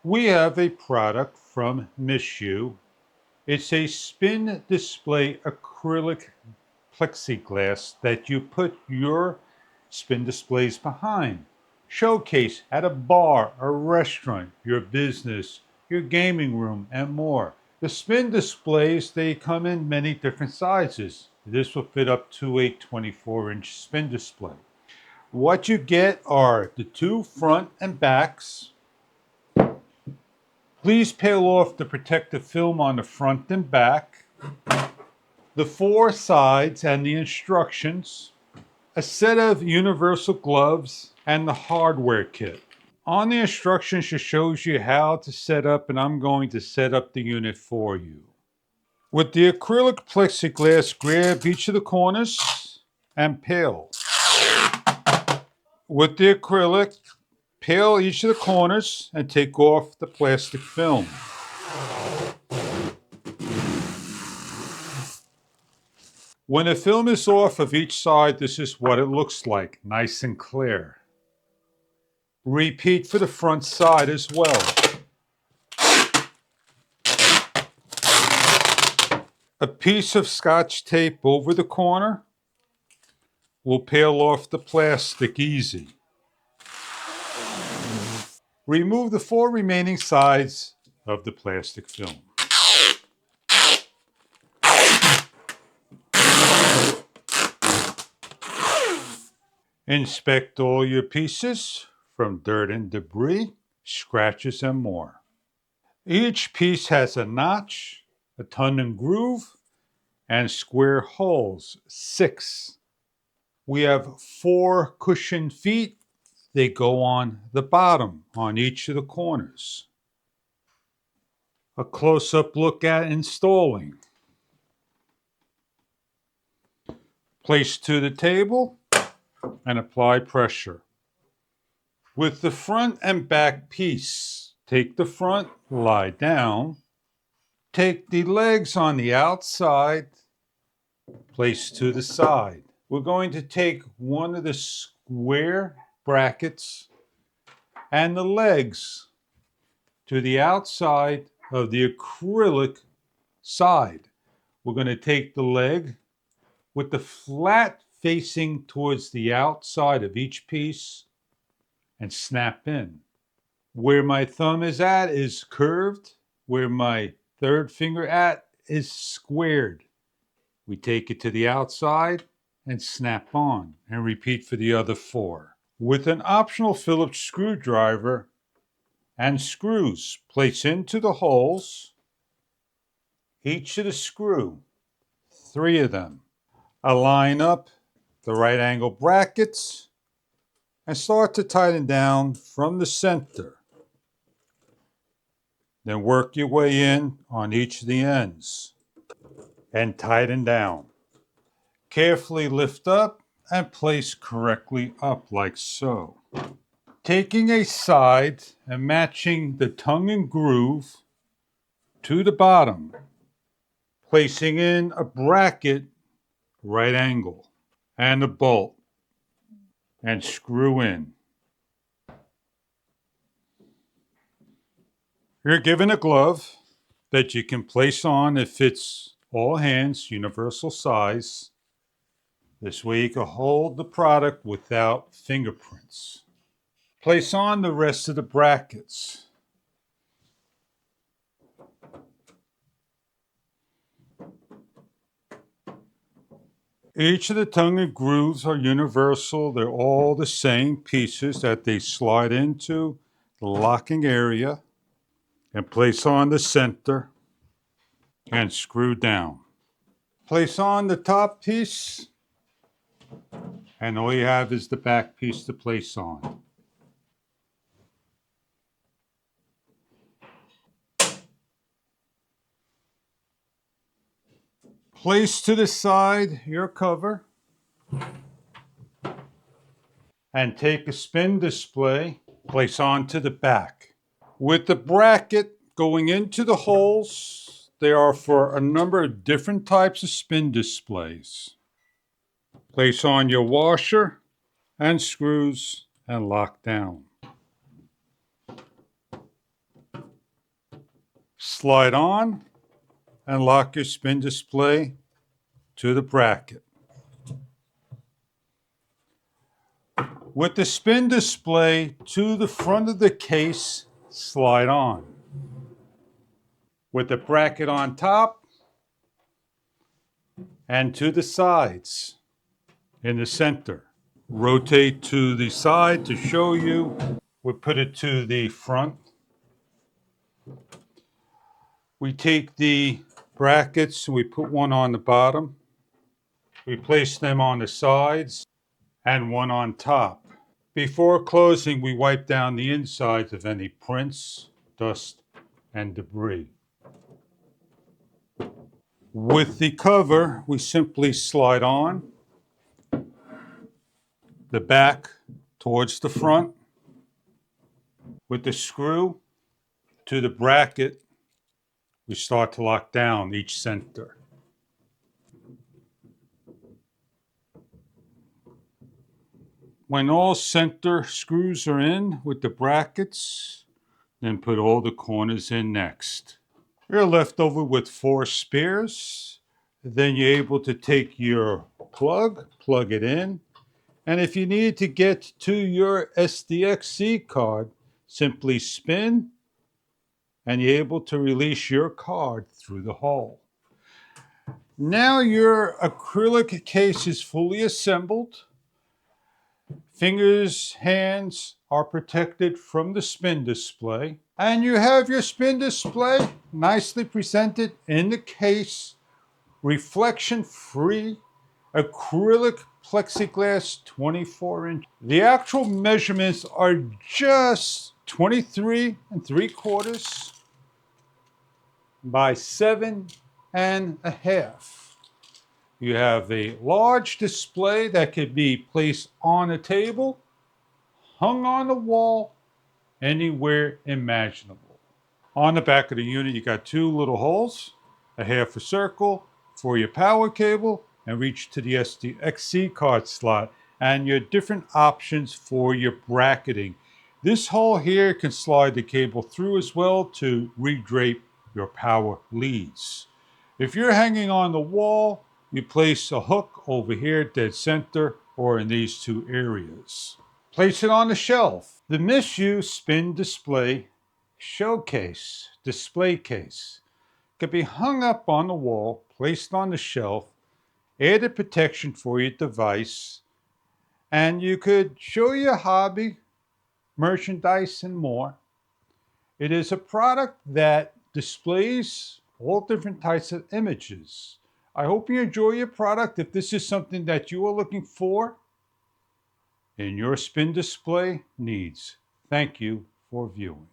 We have a product from Missyou. It's a spin display acrylic plexiglass that you put your spin displays behind. Showcase at a bar, a restaurant, your business, your gaming room, and more. The spin displays, they come in many different sizes. This will fit up to a 24-inch spin display. What you get are the two front and backs. Please peel off the protective film on the front and back, the four sides and the instructions, a set of universal gloves, and the hardware kit. On the instructions, it shows you how to set up, and I'm going to set up the unit for you. With the acrylic plexiglass, grab each of the corners and peel. With the acrylic, peel each of the corners and take off the plastic film. When the film is off of each side, this is what it looks like, nice and clear. Repeat for the front side as well. A piece of Scotch tape over the corner will peel off the plastic easy. Remove the four remaining sides of the plastic film. Inspect all your pieces from dirt and debris, scratches, and more. Each piece has a notch, a tongue and groove, and square holes, 6. We have 4 cushion feet. They go on the bottom on each of the corners. A close-up look at installing. Place to the table and apply pressure. With the front and back piece, take the front, lie down. Take the legs on the outside, place to the side. We're going to take one of the square brackets and the legs to the outside of the acrylic side. We're going to take the leg with the flat facing towards the outside of each piece and snap in. Where my thumb is at is curved. Where my third finger at is squared. We take it to the outside and snap on, and repeat for the other 4. With an optional Phillips screwdriver and screws, place into the holes each of the screw, 3 of them. Align up the right angle brackets and start to tighten down from the center. Then work your way in on each of the ends and tighten down. Carefully lift up and place correctly up like so. Taking a side and matching the tongue and groove to the bottom, placing in a bracket, right angle, and a bolt, and screw in. You're given a glove that you can place on. It fits all hands, universal size. This way you can hold the product without fingerprints. Place on the rest of the brackets. Each of the tongue and grooves are universal. They're all the same pieces that they slide into the locking area and place on the center and screw down. Place on the top piece, and all you have is the back piece to place on. Place to the side your cover and take a spin display, place onto the back. With the bracket going into the holes, they are for a number of different types of spin displays. Place on your washer and screws and lock down. Slide on and lock your spin display to the bracket. With the spin display to the front of the case, slide on. With the bracket on top and to the sides in the center. Rotate to the side to show you. We put it to the front. We take the brackets, we put one on the bottom. We place them on the sides and one on top. Before closing, we wipe down the insides of any prints, dust, and debris. With the cover, we simply slide on the back towards the front. With the screw to the bracket, we start to lock down each center. When all center screws are in with the brackets, then put all the corners in next. You're left over with 4 spares. Then you're able to take your plug it in, and if you need to get to your SDXC card, simply spin, and you're able to release your card through the hole. Now your acrylic case is fully assembled. Fingers, hands are protected from the spin display. And you have your spin display nicely presented in the case, reflection-free, acrylic plexiglass 24-inch. The actual measurements are just 23 3/4 by 7.5. You have a large display that could be placed on a table, hung on the wall, anywhere imaginable. On the back of the unit, you got 2 little holes, a half a circle for your power cable, and reach to the SDXC card slot, and your different options for your bracketing. This hole here can slide the cable through as well to redrape your power leads. If you're hanging on the wall, you place a hook over here dead center or in these 2 areas. Place it on the shelf. The Missyou spin display showcase, display case, could be hung up on the wall, placed on the shelf, added protection for your device, and you could show your hobby, merchandise, and more. It is a product that displays all different types of images. I hope you enjoy your product. If this is something that you are looking for in your spin display needs, thank you for viewing.